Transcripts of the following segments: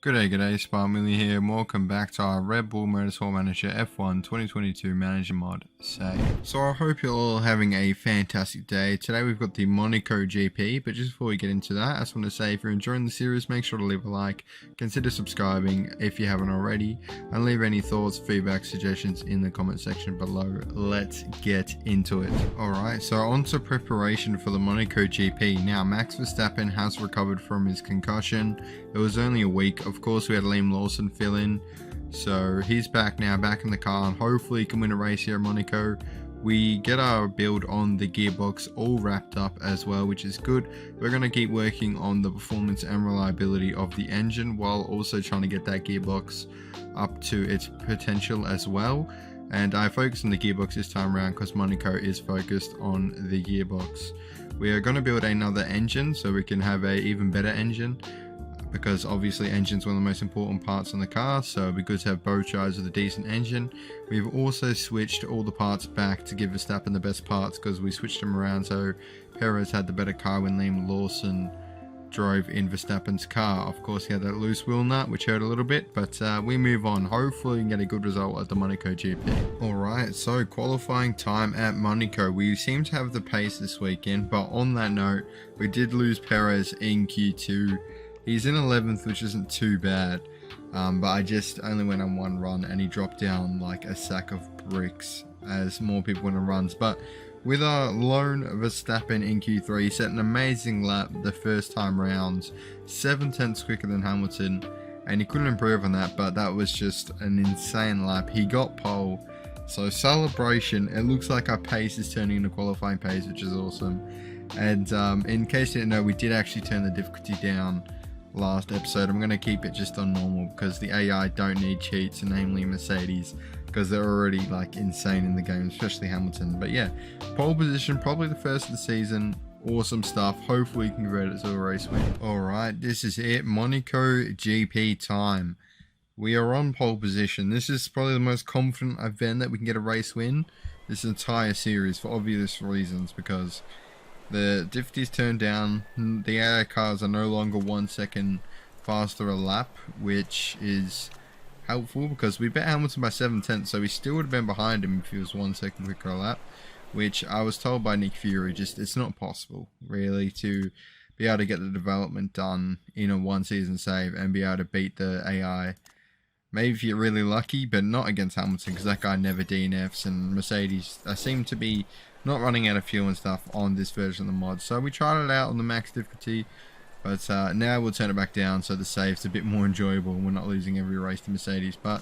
G'day, Sparmilly here, and welcome back to our Red Bull Motorsport Manager F1 2022 Manager Mod save. So I hope you're all having a fantastic day. Today we've got the Monaco GP, but just before we get into that, I just want to say if you're enjoying the series, make sure to leave a like, consider subscribing if you haven't already, and leave any thoughts, feedback, suggestions in the comment section below. Let's get into it. Alright, so on to preparation for the Monaco GP. Now, Max Verstappen has recovered from his concussion. It was only a week. Of course, we had Liam Lawson fill in, so he's back now, back in the car, and hopefully he can win a race here at Monaco. We get our build on the gearbox all wrapped up as well, which is good. We're going to keep working on the performance and reliability of the engine while also trying to get that gearbox up to its potential as well. And I focused on the gearbox this time around because Monaco is focused on the gearbox. We are going to build another engine so we can have an even better engine, because obviously engine's one of the most important parts in the car, so it'd be good to have both sides with a decent engine. We've also switched all the parts back to give Verstappen the best parts because we switched them around, so Perez had the better car when Liam Lawson drove in Verstappen's car. Of course, he had that loose wheel nut, which hurt a little bit, but we move on. Hopefully we can get a good result at the Monaco GP. Alright, so qualifying time at Monaco. We seem to have the pace this weekend, but on that note, we did lose Perez in Q2. He's in 11th, which isn't too bad, but I just only went on one run and he dropped down like a sack of bricks as more people went on runs. But with our lone Verstappen in Q3, he set an amazing lap the first time round, 7/10 quicker than Hamilton, and he couldn't improve on that, but that was just an insane lap. He got pole, so celebration. It looks like our pace is turning into qualifying pace, which is awesome. And in case you didn't know, we did actually turn the difficulty down last episode. I'm going to keep it just on normal because the AI don't need cheats, namely Mercedes, because they're already like insane in the game, especially Hamilton. But yeah, pole position, probably the first of the season. Awesome stuff. Hopefully we can convert it to a race win. Alright, this is it. Monaco GP time. We are on pole position. This is probably the most confident I've been that we can get a race win this entire series, for obvious reasons, because the difficulty's turned down. The AI cars are no longer 1 second faster a lap, which is helpful because we bet Hamilton by 7/10, so we still would have been behind him if he was 1 second quicker a lap, which I was told by Nick Fury, just it's not possible really to be able to get the development done in a one season save and be able to beat the AI. Maybe if you're really lucky, but not against Hamilton because that guy never DNFs, and Mercedes seem to be not running out of fuel and stuff on this version of the mod. So we tried it out on the max difficulty, but now we'll turn it back down so the save's a bit more enjoyable and we're not losing every race to Mercedes. But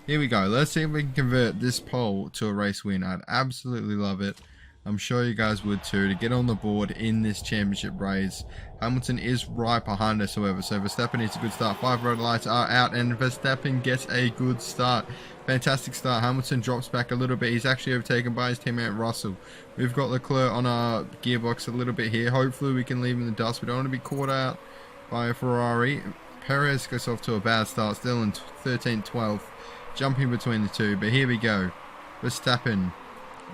here we go. Let's see if we can convert this pole to a race win. I'd absolutely love it. I'm sure you guys would too, to get on the board in this championship race. Hamilton is right behind us, however, so Verstappen needs a good start. 5 road lights are out and Verstappen gets a good start. Fantastic start. Hamilton drops back a little bit. He's actually overtaken by his teammate Russell. We've got Leclerc on our gearbox a little bit here. Hopefully we can leave him in the dust. We don't want to be caught out by a Ferrari. Perez goes off to a bad start, still in 13th, 12th, jumping between the two, but here we go. Verstappen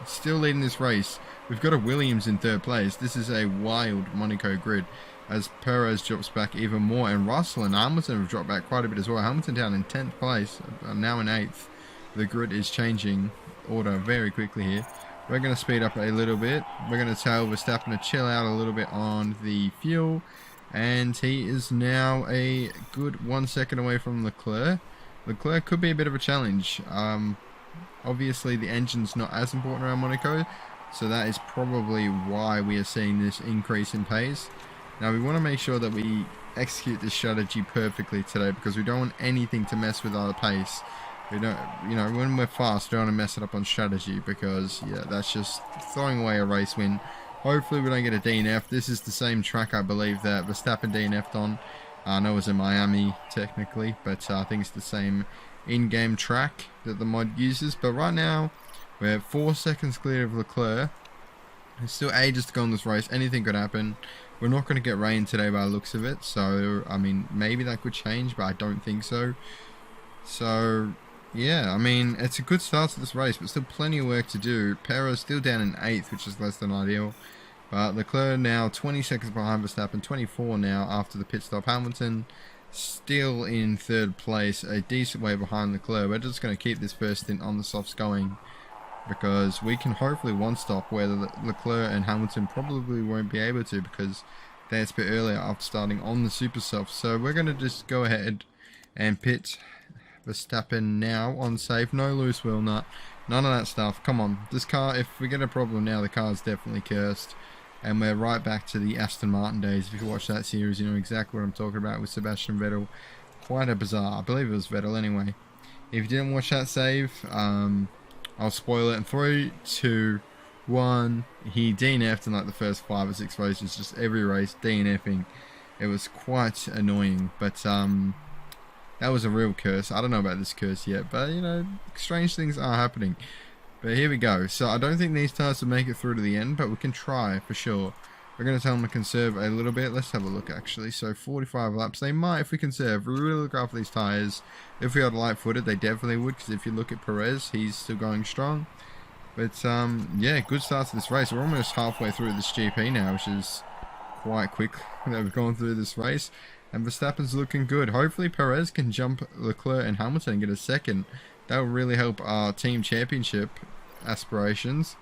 still leading this race. We've got a Williams in 3rd place. This is a wild Monaco grid as Perez drops back even more, and Russell and Hamilton have dropped back quite a bit as well. Hamilton down in 10th place, now in 8th. The grid is changing order very quickly here. We're going to speed up a little bit. We're going to tell Verstappen to chill out a little bit on the fuel, and he is now a good 1 second away from Leclerc. Leclerc could be a bit of a challenge. Obviously the engine's not as important around Monaco, so that is probably why we are seeing this increase in pace. Now we want to make sure that we execute this strategy perfectly today, because we don't want anything to mess with our pace. We don't, when we're fast, we don't want to mess it up on strategy, because yeah, that's just throwing away a race win. Hopefully we don't get a DNF. This is the same track, I believe, that Verstappen DNF'd on. I know it was in Miami technically, but I think it's the same in-game track that the mod uses. But right now we're 4 seconds clear of Leclerc. There's still ages to go in this race. Anything could happen. We're not going to get rain today by the looks of it, so I mean maybe that could change, but I don't think so. So yeah, I mean it's a good start to this race, but still plenty of work to do. Perez still down in 8th, which is less than ideal. But Leclerc now 20 seconds behind Verstappen, 24 now after the pit stop. Hamilton still in third place, a decent way behind Leclerc. We're just going to keep this first stint on the softs going, because we can hopefully one stop where Leclerc and Hamilton probably won't be able to, because that's a bit earlier after starting on the super soft. So we're going to just go ahead and pit Verstappen now on safe. No loose wheel nut, none of that stuff. Come on, this car, if we get a problem now, the car is definitely cursed. And we're right back to the Aston Martin days. If you watch that series, you know exactly what I'm talking about with Sebastian Vettel. Quite a bizarre, I believe it was Vettel anyway. If you didn't watch that save, I'll spoil it in 3, 2, 1. He DNF'd in like the first 5 or 6 races, just every race DNFing. It was quite annoying, but that was a real curse. I don't know about this curse yet, but you know, strange things are happening. But here we go. So I don't think these tires will make it through to the end, but we can try for sure. We're going to tell them to conserve a little bit. Let's have a look actually. So 45 laps. They might if we conserve. We really look after these tires. If we had light footed, they definitely would, because if you look at Perez, he's still going strong. But yeah, good start to this race. We're almost halfway through this GP now, which is quite quick that we've gone through this race. And Verstappen's looking good. Hopefully Perez can jump Leclerc and Hamilton and get a second. That will really help our team championship aspirations.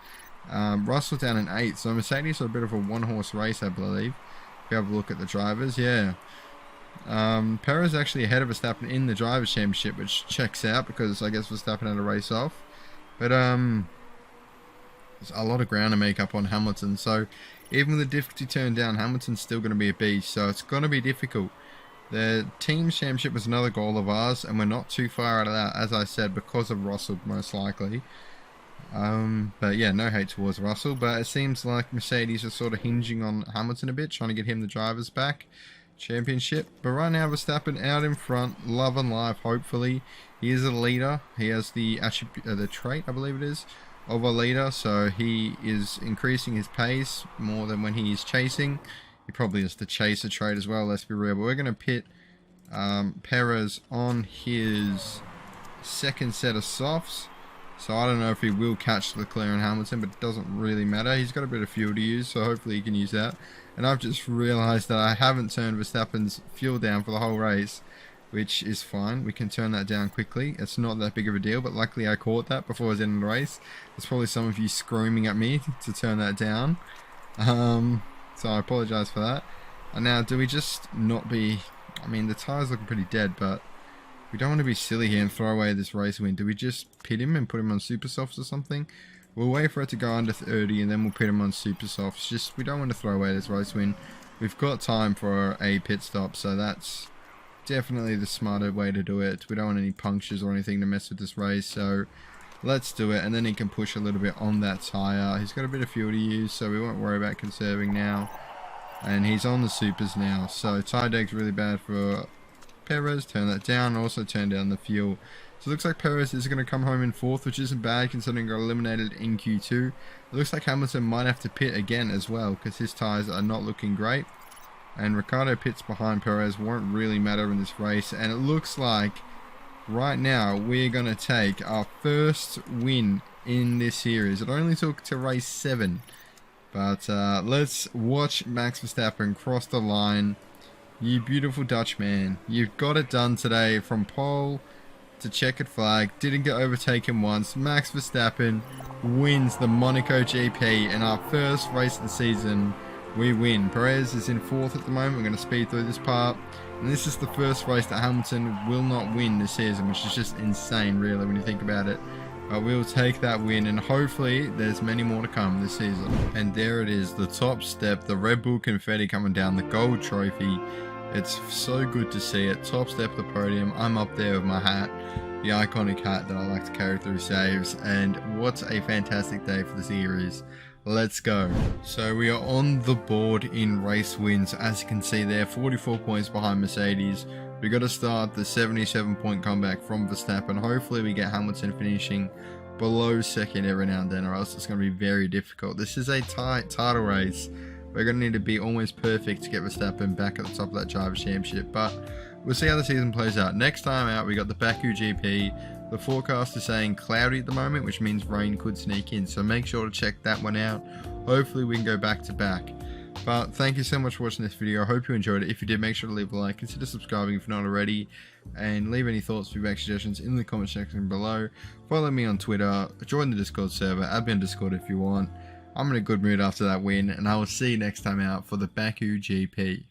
Russell down in 8th, so Mercedes are a bit of a one-horse race, I believe. If you have a look at the drivers, yeah. Perez actually ahead of Verstappen in the Drivers' Championship, which checks out because I guess Verstappen had a race off. But there's a lot of ground to make up on Hamilton, so even with the difficulty turned down, Hamilton's still going to be a beast, so it's going to be difficult. The Teams Championship was another goal of ours, and we're not too far out of that, as I said, because of Russell, most likely. But yeah, no hate towards Russell, but it seems like Mercedes are sort of hinging on Hamilton a bit, trying to get him the drivers back championship. But right now, Verstappen out in front, love and life, hopefully. He is a leader. He has the trait, I believe it is, of a leader, so he is increasing his pace more than when he is chasing. He probably has the chaser trait as well, let's be real. But we're going to pit Perez on his second set of softs. So I don't know if he will catch Leclerc and Hamilton, but it doesn't really matter. He's got a bit of fuel to use, so hopefully he can use that. And I've just realised that I haven't turned Verstappen's fuel down for the whole race, which is fine. We can turn that down quickly. It's not that big of a deal, but luckily I caught that before I was in the race. There's probably some of you screaming at me to turn that down. So I apologise for that. And now, do we just not be... I mean, the tyres looking pretty dead, but we don't want to be silly here and throw away this race win. Do we just pit him and put him on super softs or something? We'll wait for it to go under 30 and then we'll pit him on super softs. Just, we don't want to throw away this race win. We've got time for a pit stop, so that's definitely the smarter way to do it. We don't want any punctures or anything to mess with this race, so let's do it. And then he can push a little bit on that tyre. He's got a bit of fuel to use, so we won't worry about conserving now. And he's on the supers now, so tyre deg's really bad for Perez. Turn that down, also turn down the fuel. So it looks like Perez is going to come home in 4th, which isn't bad considering he got eliminated in Q2. It looks like Hamilton might have to pit again as well, because his tyres are not looking great. And Ricciardo pits behind Perez, won't really matter in this race. And it looks like right now we're going to take our first win in this series. It only took to race 7. But let's watch Max Verstappen cross the line. You beautiful Dutch man. You've got it done today from pole to checkered flag. Didn't get overtaken once. Max Verstappen wins the Monaco GP in our first race of the season. We win. Perez is in 4th at the moment. We're going to speed through this part. And this is the first race that Hamilton will not win this season, which is just insane really when you think about it. But we'll take that win, and hopefully there's many more to come this season. And there it is, the top step, the Red Bull confetti coming down, the gold trophy. It's so good to see it. Top step of the podium. I'm up there with my hat, the iconic hat that I like to carry through saves. And what a fantastic day for the series. Let's go. So we are on the board in race wins. As you can see there, 44 points behind Mercedes. We got to start the 77-point comeback from Verstappen. Hopefully we get Hamilton finishing below 2nd every now and then, or else it's going to be very difficult. This is a tight title race. We're going to need to be almost perfect to get Verstappen back at the top of that Drivers' Championship, but we'll see how the season plays out. Next time out, we got the Baku GP. The forecast is saying cloudy at the moment, which means rain could sneak in, so make sure to check that one out. Hopefully we can go back to back. But thank you so much for watching this video. I hope you enjoyed it. If you did, make sure to leave a like, consider subscribing if you're not already, and leave any thoughts, feedback, suggestions in the comment section below. Follow me on Twitter, join the Discord server, add me on Discord if you want. I'm in a good mood after that win, and I will see you next time out for the Baku GP.